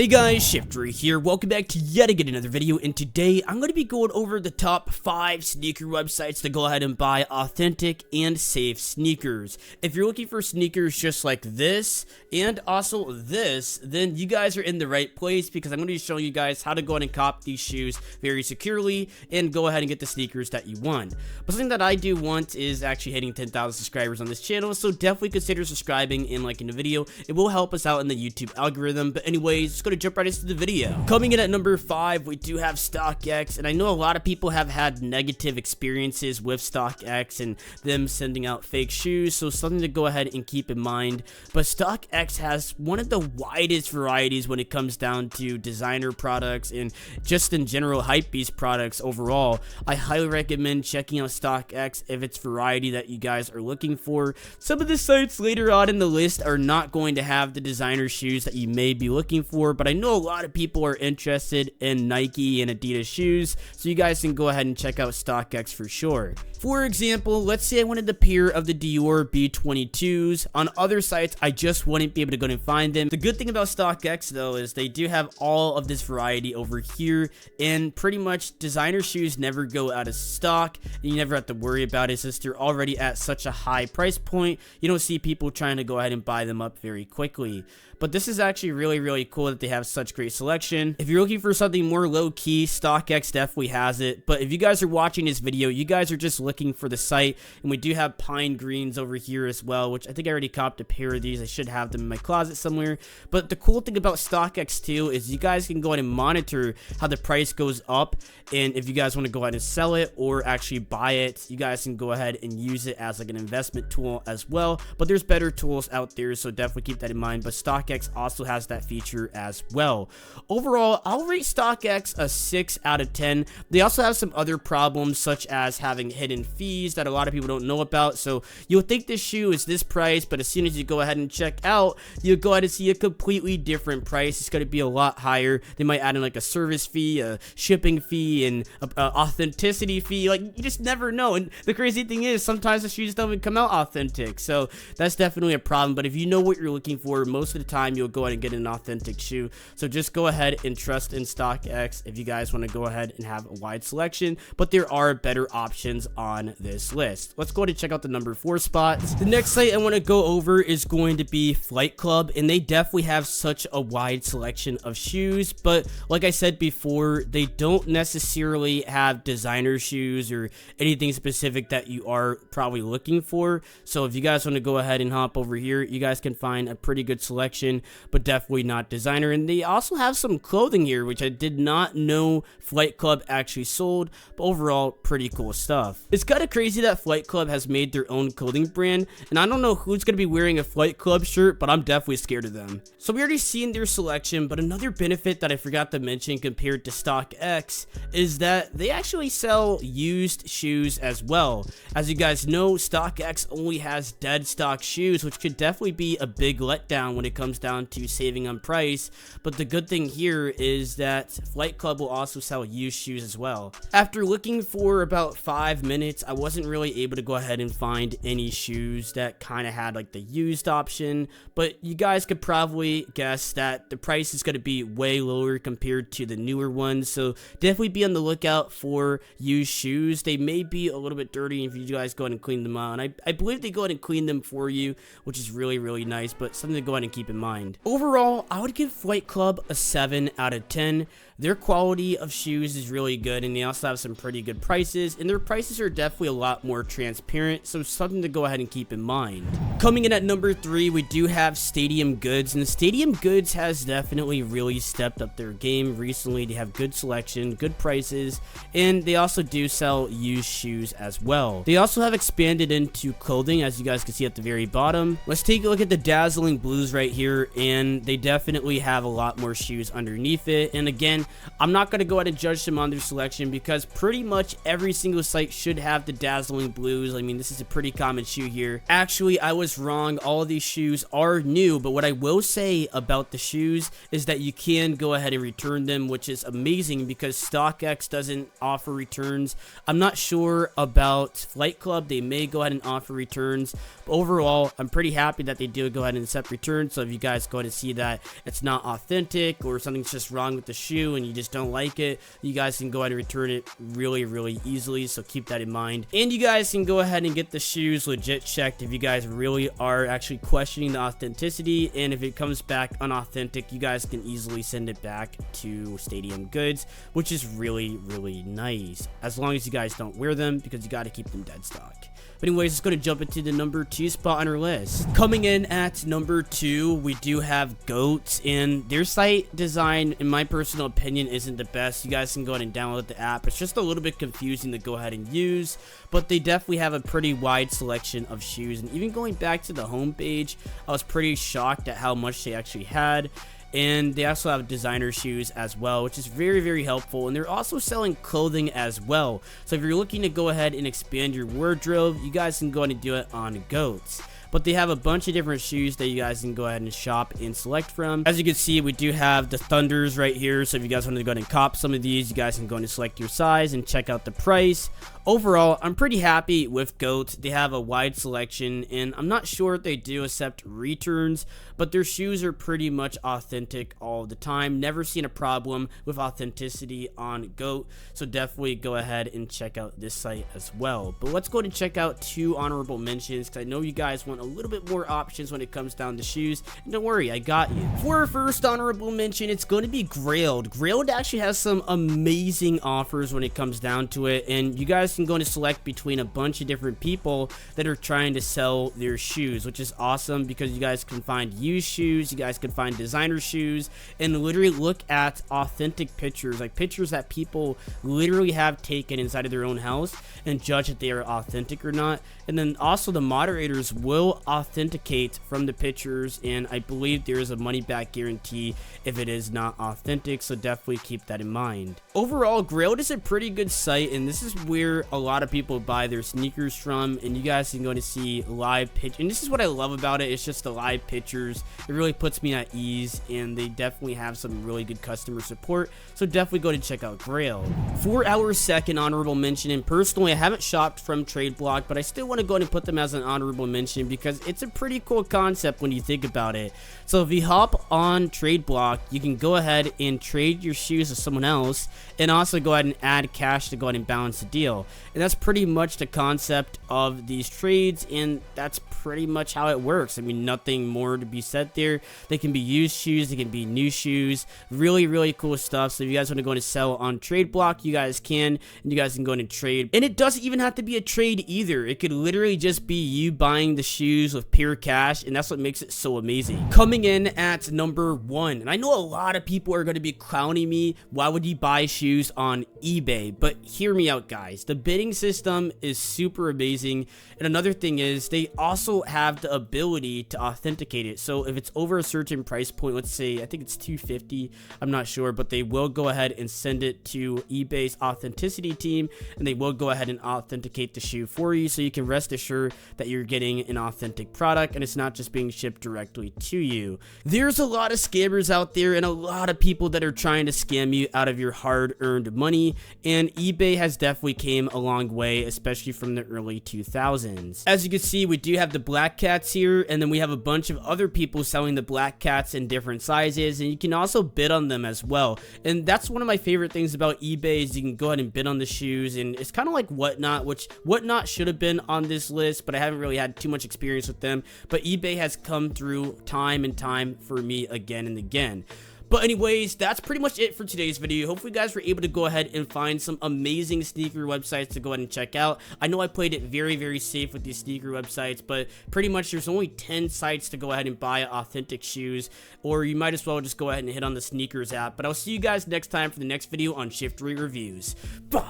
Hey guys, Shiftery here. Welcome back to yet again another video, and today I'm going to be going over the top 5 sneaker websites to go ahead and buy authentic and safe sneakers. If you're looking for sneakers just like this and also this, then you guys are in the right place because I'm going to be showing you guys how to go ahead and cop these shoes very securely and go ahead and get the sneakers that you want. But something that I do want is actually hitting 10,000 subscribers on this channel, so definitely consider subscribing and liking the video. It will help us out in the YouTube algorithm. But anyways, just to jump right into the video. Coming in at number 5, we do have Stockx, and I know a lot of people have had negative experiences with Stockx and them sending out fake shoes, so something to go ahead and keep in mind. But Stockx has one of the widest varieties when it comes down to designer products and just in general hypebeast products overall. I highly recommend checking out Stockx if it's variety that you guys are looking for. Some of the sites later on in the list are not going to have the designer shoes that you may be looking for, but I know a lot of people are interested in Nike and Adidas shoes, so you guys can go ahead and check out Stockx for sure. For example, let's say I wanted a pair of the Dior B22s. On other sites, I just wouldn't be able to go and find them. The good thing about Stockx though is they do have all of this variety over here, and pretty much designer shoes never go out of stock, and you never have to worry about it since they're already at such a high price point. You don't see people trying to go ahead and buy them up very quickly. But this is actually really cool that they have such great selection. If you're looking for something more low-key, Stockx definitely has it. But if you guys are watching this video, you guys are just looking for the site. And we do have pine greens over here as well, which I think I already copped a pair of these. I should have them in my closet somewhere. But the cool thing about Stockx too is you guys can go ahead and monitor how the price goes up. And if you guys want to go ahead and sell it or actually buy it, you guys can go ahead and use it as like an investment tool as well. But there's better tools out there, so definitely keep that in mind. But Stockx also has that feature as well. Overall, I'll rate Stockx a 6 out of 10. They also have some other problems such as having hidden fees that a lot of people don't know about. So you'll think this shoe is this price, but as soon as you go ahead and check out, you'll go ahead and see a completely different price. It's going to be a lot higher. They might add in like a service fee, a shipping fee, and a authenticity fee. Like, you just never know. And the crazy thing is sometimes the shoes don't even come out authentic. So that's definitely a problem. But if you know what you're looking for, most of the time you'll go ahead and get an authentic shoe. So just go ahead and trust in Stockx if you guys want to go ahead and have a wide selection, but there are better options on this list. Let's go ahead and check out the number 4 spots. The next site I want to go over is going to be Flight Club, and they definitely have such a wide selection of shoes, but like I said before, they don't necessarily have designer shoes or anything specific that you are probably looking for. So if you guys want to go ahead and hop over here, you guys can find a pretty good selection, but definitely not designer. And they also have some clothing here, which I did not know Flight Club actually sold, but overall pretty cool stuff. It's kind of crazy that Flight Club has made their own clothing brand, and I don't know who's going to be wearing a Flight Club shirt, but I'm definitely scared of them. So we already seen their selection, but another benefit that I forgot to mention compared to Stockx is that they actually sell used shoes as well. As you guys know, Stockx only has dead stock shoes, which could definitely be a big letdown when it comes down to saving on price. But the good thing here is that Flight Club will also sell used shoes as well. After looking for about 5 minutes, I wasn't really able to go ahead and find any shoes that kind of had like the used option, but you guys could probably guess that the price is going to be way lower compared to the newer ones. So definitely be on the lookout for used shoes. They may be a little bit dirty if you guys go ahead and clean them out, and I believe they go ahead and clean them for you, which is really nice, but something to go ahead and keep in mind. Overall, I would give Flight Club a 7 out of 10. Their quality of shoes is really good, and they also have some pretty good prices, and their prices are definitely a lot more transparent, so something to go ahead and keep in mind. Coming in at number 3, we do have Stadium Goods, and Stadium Goods has definitely really stepped up their game recently. They have good selection, good prices, and they also do sell used shoes as well. They also have expanded into clothing, as you guys can see at the very bottom. Let's take a look at the Dazzling Blues right here, and they definitely have a lot more shoes underneath it. And again, I'm not going to go ahead and judge them on their selection because pretty much every single site should have the dazzling blues. I mean, this is a pretty common shoe here. Actually, I was wrong. All of these shoes are new, but what I will say about the shoes is that you can go ahead and return them, which is amazing because Stockx doesn't offer returns. I'm not sure about Flight Club. They may go ahead and offer returns, but overall, I'm pretty happy that they do go ahead and accept returns. So if you guys go ahead and see that it's not authentic or something's just wrong with the shoe and you just don't like it, you guys can go ahead and return it really easily. So keep that in mind. And you guys can go ahead and get the shoes legit checked if you guys really are actually questioning the authenticity, and if it comes back unauthentic, you guys can easily send it back to Stadium Goods, which is really nice, as long as you guys don't wear them because you got to keep them dead stock. But anyways, let's go to jump into the number 2 spot on our list. Coming in at number 2, we do have Goat, and their site design, in my personal opinion, isn't the best. You guys can go ahead and download the app. It's just a little bit confusing to go ahead and use, but they definitely have a pretty wide selection of shoes. And even going back to the homepage, I was pretty shocked at how much they actually had. And they also have designer shoes as well, which is very helpful. And they're also selling clothing as well. So if you're looking to go ahead and expand your wardrobe, you guys can go ahead and do it on Goats. But they have a bunch of different shoes that you guys can go ahead and shop and select from. As you can see, we do have the Thunders right here. So if you guys want to go ahead and cop some of these, you guys can go ahead and select your size and check out the price. Overall, I'm pretty happy with Goat. They have a wide selection, and I'm not sure if they do accept returns, but their shoes are pretty much authentic all the time. Never seen a problem with authenticity on Goat, so definitely go ahead and check out this site as well. But let's go ahead and check out 2 honorable mentions, because I know you guys want a little bit more options when it comes down to shoes, and don't worry, I got you. For our first honorable mention, it's going to be Grailed. Grailed actually has some amazing offers when it comes down to it, and you guys can go and select between a bunch of different people that are trying to sell their shoes, which is awesome because you guys can find used shoes, you guys can find designer shoes, and literally look at authentic pictures, like pictures that people literally have taken inside of their own house, and judge if they are authentic or not. And then also the moderators will authenticate from the pictures, and I believe there is a money back guarantee if it is not authentic, so definitely keep that in mind. Overall, Grailed is a pretty good site, and this is where a lot of people buy their sneakers from, and you guys can go to see live pitch, and this is what I love about it. It's just the live pictures. It really puts me at ease, and they definitely have some really good customer support, so definitely go to check out Grailed. For our second honorable mention, and personally I haven't shopped from TradeBlock, but I still want to go ahead and put them as an honorable mention because it's a pretty cool concept when you think about it. So if you hop on TradeBlock, you can go ahead and trade your shoes with someone else, and also go ahead and add cash to go ahead and balance the deal. And that's pretty much the concept of these trades, and that's pretty much how it works. I mean, nothing more to be said there. They can be used shoes, they can be new shoes, really cool stuff. So if you guys want to go and sell on TradeBlock, you guys can, and you guys can go in and trade. And it doesn't even have to be a trade either. It could literally just be you buying the shoes with pure cash, and that's what makes it so amazing. Coming in at number 1, and I know a lot of people are going to be clowning me, why would you buy shoes on eBay? But hear me out, guys. The bidding system is super amazing, and another thing is they also have the ability to authenticate it. So if it's over a certain price point, let's say I think it's $250, I'm not sure, but they will go ahead and send it to eBay's authenticity team, and they will go ahead and authenticate the shoe for you, so you can rest assured that you're getting an authentic product and it's not just being shipped directly to you. There's a lot of scammers out there and a lot of people that are trying to scam you out of your hard-earned money, and eBay has definitely came a long way, especially from the early 2000s. As you can see, we do have the black cats here, and then we have a bunch of other people selling the black cats in different sizes, and you can also bid on them as well. And that's one of my favorite things about eBay is you can go ahead and bid on the shoes, and it's kind of like Whatnot, which Whatnot should have been on this list, but I haven't really had too much experience with them. But eBay has come through time and time for me again and again. But anyways, that's pretty much it for today's video. Hopefully you guys were able to go ahead and find some amazing sneaker websites to go ahead and check out. I know I played it very safe with these sneaker websites, but pretty much there's only 10 sites to go ahead and buy authentic shoes, or you might as well just go ahead and hit on the sneakers app. But I'll see you guys next time for the next video on Shiftery Reviews. Bye!